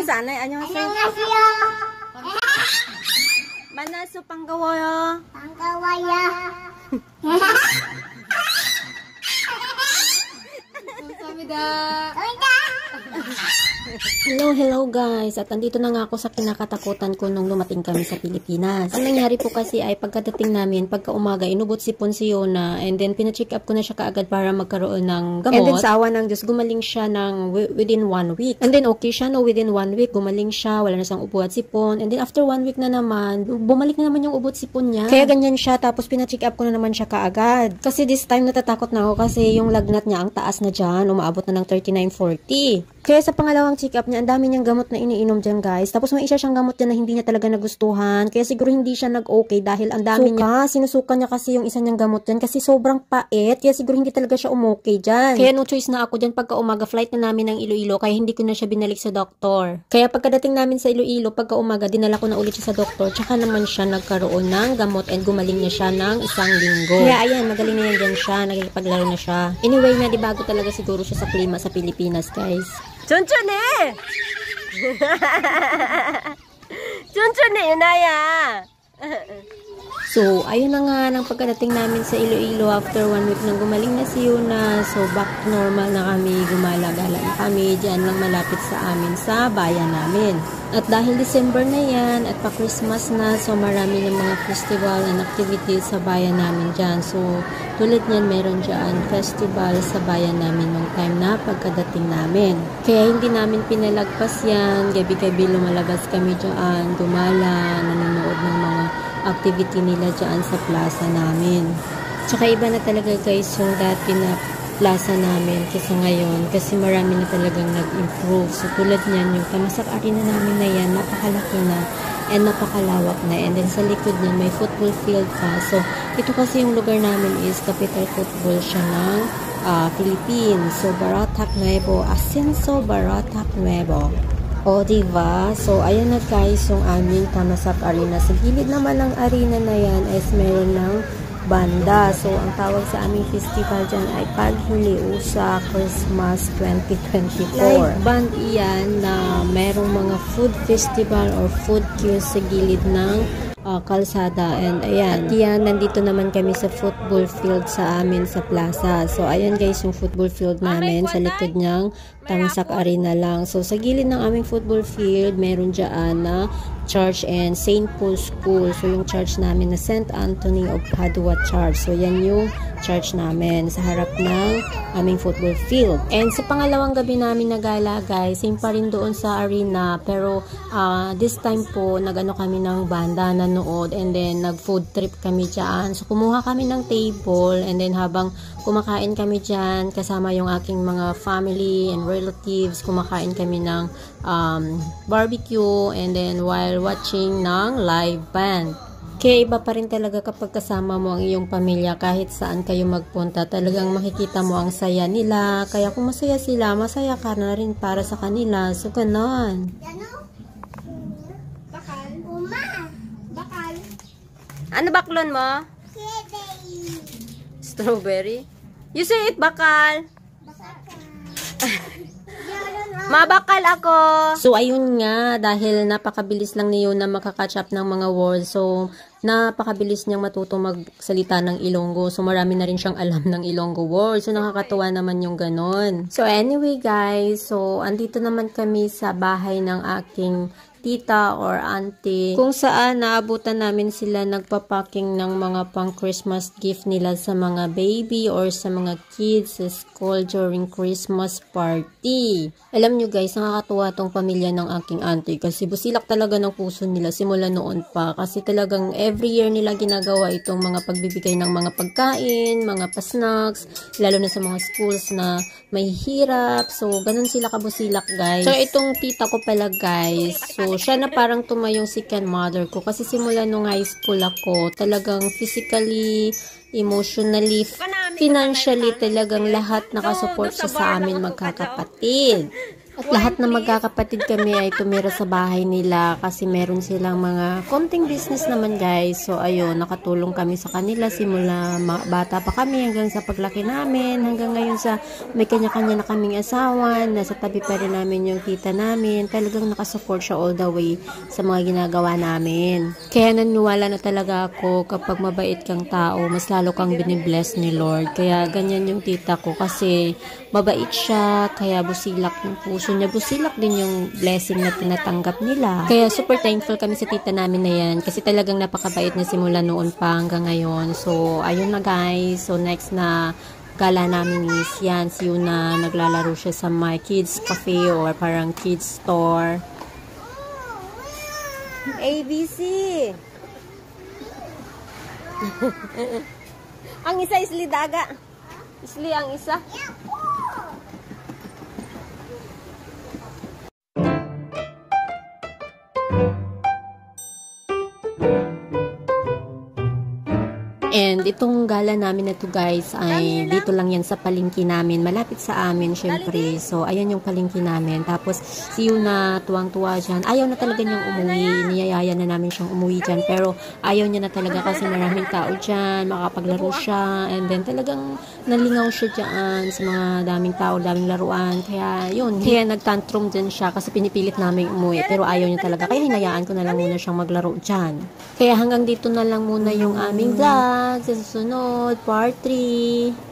sana 안녕하세요. 만나서 반가워요. 반가워요. 감사합니다. Hello guys! At andito na nga ako sa kinakatakutan ko nung lumating kami sa Pilipinas. Ang nangyari po kasi ay pagkadating namin, pagka umaga, inubot sipon si Yona and then pina-check up ko na siya kaagad para magkaroon ng gamot. And then sa awa ng Diyos, gumaling siya ng within 1 week. And then okay siya no, within 1 week, gumaling siya, wala na siyang ubo at sipon. And then after 1 week na naman, bumalik na naman yung ubo at sipon niya. Kaya ganyan siya, tapos pina-check up ko na naman siya kaagad. Kasi this time natatakot na ako kasi yung lagnat niya ang taas na dyan, umaabot na ng 39-40. Kaya sa pangalawang check-up niya, ang dami niyang gamot na iniinom dyan, guys. Tapos may isa siyang gamot dyan na hindi niya talaga nagustuhan. Kaya siguro hindi siya nag-okay dahil ang dami niya. Sinusuka niya kasi yung isa niyang gamot dyan kasi sobrang pait. Kaya siguro hindi talaga siya umokay dyan. Kaya no choice na ako dyan pagka umaga. Flight na namin ng Iloilo kaya hindi ko na siya binalik sa doktor. Kaya pagkadating namin sa Iloilo, pagka umaga, dinala ko na ulit siya sa doktor. Tsaka naman siya nagkaroon ng gamot and gumaling na siya ng 1 linggo. Kaya ayan, magaling na yan dyan siya. Nagipaglaro na siya. Anyway na, di bago talaga siguro siya sa klima sa Pilipinas, guys. 천천히! 천천히, 유나야! So, ayun na nga nang pagkadating namin sa Iloilo after 1 week nang gumaling na si Yuna. So, back to normal na kami. Gumala-gala na kami. Diyan lang malapit sa amin sa bayan namin. At dahil December na yan at pa-Christmas na, so marami ng mga festival and activities sa bayan namin dyan. So, tulad niyan, meron dyan festival sa bayan namin nung time na pagkadating namin. Kaya hindi namin pinalagpas yan. Gabi-gabi lumalabas kami dyan, gumala, nanonood ng mga activity nila dyan sa plaza namin. Tsaka iba na talaga guys yung dati na plaza namin kaysa ngayon kasi marami na talagang nag-improve. So tulad niyan, yung Tamasak Arena namin na yan, napakalaki na and napakalawak na. And then sa likod niyan, may football field pa. So ito kasi yung lugar namin is capital football siya ng Philippines. So Baratak Nuevo, Ascenso Baratak Nuevo. O, diba? So, ayan na guys, yung aming Tamasak Arena. Sa gilid naman ng arena na yan is meron ng banda. So, ang tawag sa aming festival dyan ay Paghiliusa Christmas 2024. Live band iyan na merong mga food festival or food queue sa gilid ng kalsada. And ayan, at yan, nandito naman kami sa football field sa amin sa plaza. So, ayan guys, yung football field namin sa likod niyang Tamasak Arena lang. So, sa gilid ng aming football field, meron dyan na church and St. Paul School. So, yung church namin na St. Anthony of Padua Church. So, yan yung church namin sa harap ng aming football field. And sa pangalawang gabi namin na gala, guys, same pa rin doon sa arena. Pero, this time po, nag-ano kami ng banda, nanood, and then nag-food trip kami dyan. So, kumuha kami ng table, and then habang kumakain kami dyan, kasama yung aking mga family and relatives, kumakain kami ng barbecue, and then while watching ng live band. Kaya iba pa rin talaga kapag kasama mo ang iyong pamilya kahit saan kayo magpunta. Talagang makikita mo ang saya nila. Kaya kung masaya sila, masaya ka na rin para sa kanila. So, ganon. Bakal. Uma. Bakal. Ano baklon mo? Strawberry. You say it, bakal. Mabakal ako. So, ayun nga, dahil napakabilis lang ni Yona makakatch up ng mga words. So, napakabilis niyang matutong magsalita ng Ilonggo. So, marami na rin siyang alam ng Ilonggo words. So, nakakatuwa naman yung ganon. So, anyway guys, so, andito naman kami sa bahay ng aking tita or auntie, kung saan naabutan namin sila nagpapacking ng mga pang Christmas gift nila sa mga baby or sa mga kids sa school during Christmas party. Alam nyo guys, nakakatuwa tong pamilya ng aking auntie kasi busilak talaga ng puso nila simula noon pa kasi talagang every year nila ginagawa itong mga pagbibigay ng mga pagkain, mga pasnacks, lalo na sa mga schools na may hirap. So, ganun sila kabusilak guys. So, itong tita ko pala guys, so siya na parang tumayong second mother ko kasi simula nung high school ako, talagang physically, emotionally, financially, talagang lahat nakasupport siya sa amin magkakapatid. At lahat ng magkakapatid kami ay tumira sa bahay nila kasi meron silang mga konting business naman guys. So ayun, nakatulong kami sa kanila simula bata pa kami hanggang sa paglaki namin. Hanggang ngayon sa may kanya-kanya na kaming asawa, nasa tabi pa rin namin yung tita namin. Talagang nakasupport siya all the way sa mga ginagawa namin. Kaya naniwala na talaga ako kapag mabait kang tao, mas lalo kang binibless ni Lord. Kaya ganyan yung tita ko kasi mabait siya, kaya busilak yung puso niya, busilak din yung blessing na tinatanggap nila. Kaya super thankful kami sa tita namin na yan kasi talagang napakabait niya simula noon pa hanggang ngayon. So, ayun na guys. So, next na gala namin is yan, si Yuna, naglalaro siya sa my kids cafe or parang kids store. ABC! Ang isa isli daga. Isli ang isa. And itong gala namin na to guys ay dito lang yan sa palengke namin. Malapit sa amin syempre. So ayan yung palengke namin. Tapos si Yuna tuwang-tuwa dyan. Ayaw na talaga niyang umuwi. Niyayaya na namin siyang umuwi dyan. Pero ayaw niya na talaga kasi maraming tao dyan. Makapaglaro siya. And then talagang nalingaw siya dyan sa mga daming tao, daming laruan. Kaya yun. Kaya nagtantrum din siya kasi pinipilit namin umuwi. Pero ayaw niya talaga. Kaya hinayaan ko na lang muna siyang maglaro dyan. Kaya hanggang dito na lang muna yung aming vlog. Sa susunod, part 3.